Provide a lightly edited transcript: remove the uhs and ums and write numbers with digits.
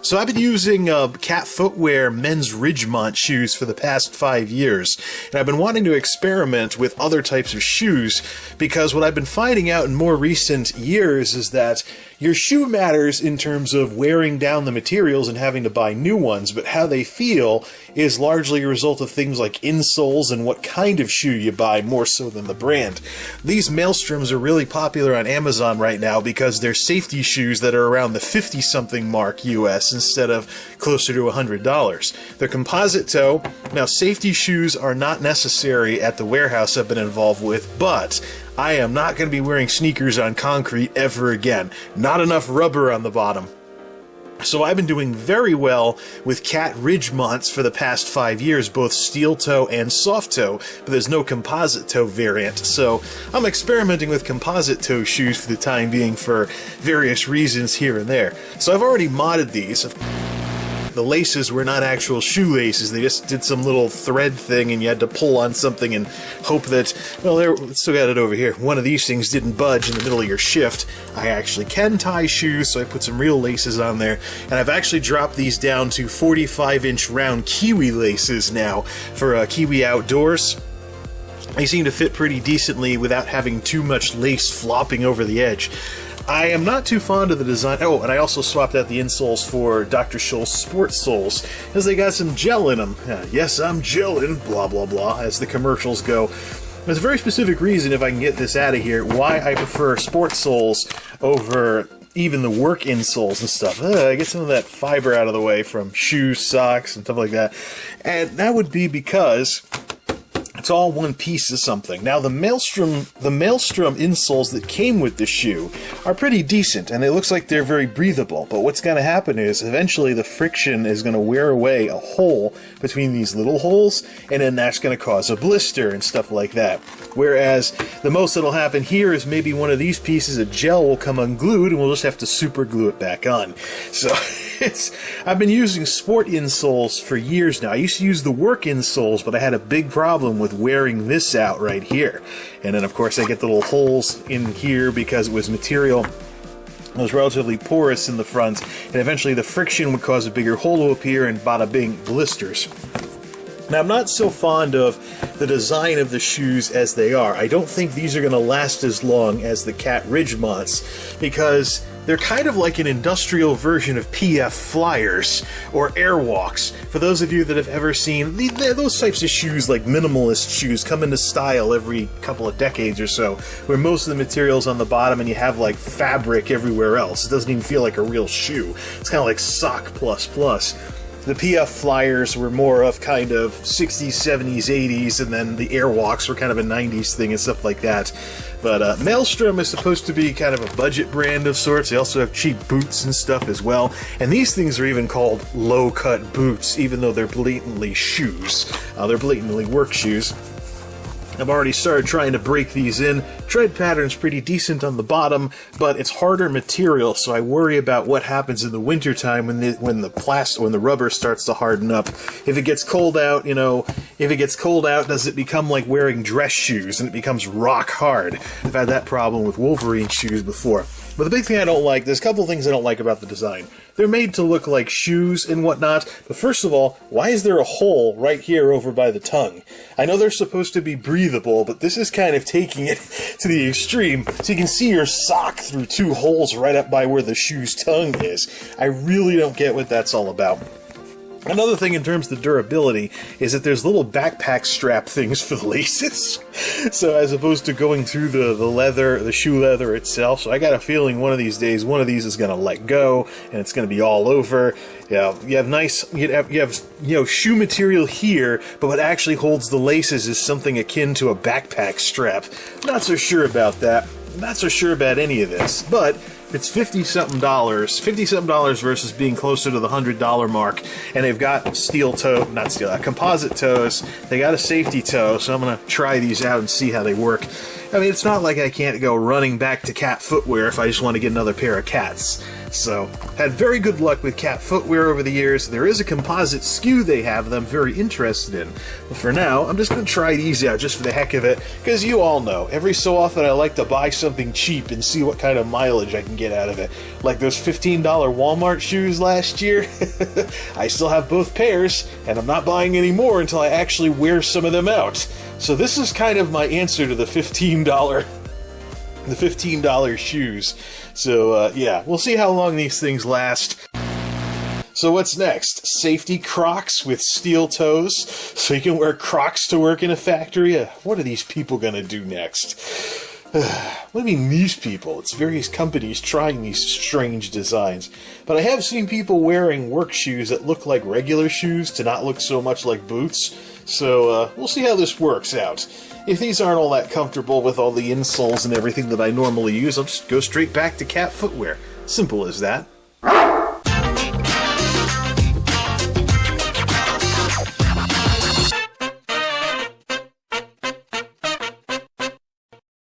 So I've been using Cat Footwear men's Ridgemont shoes for the past 5 years, and I've been wanting to experiment with other types of shoes because what I've been finding out in more recent years is that your shoe matters in terms of wearing down the materials and having to buy new ones, but how they feel is largely a result of things like insoles and what kind of shoe you buy more so than the brand. These Maelstroms are really popular on Amazon right now because they're safety shoes that are around the 50-something mark US instead of closer to $100. They're composite toe. Now, safety shoes are not necessary at the warehouse I've been involved with, but I am not going to be wearing sneakers on concrete ever again. Not enough rubber on the bottom. So I've been doing very well with Cat Ridgemonts for the past 5 years, both steel toe and soft toe, but there's no composite toe variant. So I'm experimenting with composite toe shoes for the time being for various reasons here and there. So I've already modded these. The laces were not actual shoelaces. They just did some little thread thing and you had to pull on something and hope that, well, there, still got it over here. One of these things didn't budge in the middle of your shift. I actually can tie shoes, so I put some real laces on there. And I've actually dropped these down to 45-inch round Kiwi laces now for Kiwi outdoors. They seem to fit pretty decently without having too much lace flopping over the edge. I am not too fond of the design. Oh, and I also swapped out the insoles for Dr. Scholl's sport soles, because they got some gel in them. Yes, I'm gelling, blah, blah, blah, as the commercials go. There's a very specific reason, if I can get this out of here, why I prefer sport soles over even the work insoles and stuff. Get some of that fiber out of the way from shoes, socks, and stuff like that. And that would be because it's all one piece of something. Now, the Maelstrom insoles that came with the shoe are pretty decent, and it looks like they're very breathable. But what's going to happen is, eventually the friction is going to wear away a hole between these little holes, and then that's going to cause a blister and stuff like that. Whereas, the most that'll happen here is maybe one of these pieces of gel will come unglued, and we'll just have to super glue it back on. So, I've been using sport insoles for years now. I used to use the work insoles, but I had a big problem with wearing this out right here. And then, of course, I get the little holes in here because it was material that was relatively porous in the front, and eventually the friction would cause a bigger hole to appear, and bada bing, blisters. Now, I'm not so fond of the design of the shoes as they are. I don't think these are going to last as long as the Cat Ridgemonts, because they're kind of like an industrial version of PF Flyers or Airwalks. For those of you that have ever seen those types of shoes, like minimalist shoes, come into style every couple of decades or so, where most of the material's on the bottom and you have like fabric everywhere else. It doesn't even feel like a real shoe. It's kind of like sock plus plus. The PF Flyers were more of kind of 60s, 70s, 80s, and then the Airwalks were kind of a 90s thing and stuff like that. But Maelstrom is supposed to be kind of a budget brand of sorts. They also have cheap boots and stuff as well. And these things are even called low-cut boots, even though they're blatantly shoes. They're blatantly work shoes. I've already started trying to break these in. Tread pattern's pretty decent on the bottom, but it's harder material, so I worry about what happens in the wintertime when the rubber starts to harden up. If it gets cold out, does it become like wearing dress shoes and it becomes rock hard? I've had that problem with Wolverine shoes before. But the big thing I don't like, there's a couple of things I don't like about the design. They're made to look like shoes and whatnot, but first of all, why is there a hole right here over by the tongue? I know they're supposed to be breathable, but this is kind of taking it to the extreme, so you can see your sock through two holes right up by where the shoe's tongue is. I really don't get what that's all about. Another thing in terms of the durability is that there's little backpack strap things for the laces. So as opposed to going through the leather, the shoe leather itself. So I got a feeling one of these days, one of these is going to let go and it's going to be all over. Yeah, you have shoe material here, but what actually holds the laces is something akin to a backpack strap. Not so sure about that. Not so sure about any of this, but it's $50-something versus being closer to the $100 mark, and they've got composite toes. They got a safety toe, so I'm gonna try these out and see how they work. I mean, it's not like I can't go running back to cat footwear if I just want to get another pair of cats. So, had very good luck with cat footwear over the years. There is a composite SKU they have that I'm very interested in. But for now, I'm just going to try these out just for the heck of it, because you all know, every so often I like to buy something cheap and see what kind of mileage I can get out of it. Like those $15 Walmart shoes last year. I still have both pairs, and I'm not buying any more until I actually wear some of them out. So this is kind of my answer to the $15 shoes. So, yeah, we'll see how long these things last. So what's next? Safety Crocs with steel toes? So you can wear Crocs to work in a factory? What are these people gonna do next? What do you mean, these people? It's various companies trying these strange designs. But I have seen people wearing work shoes that look like regular shoes to not look so much like boots. So, we'll see how this works out. If these aren't all that comfortable with all the insoles and everything that I normally use, I'll just go straight back to cat footwear. Simple as that.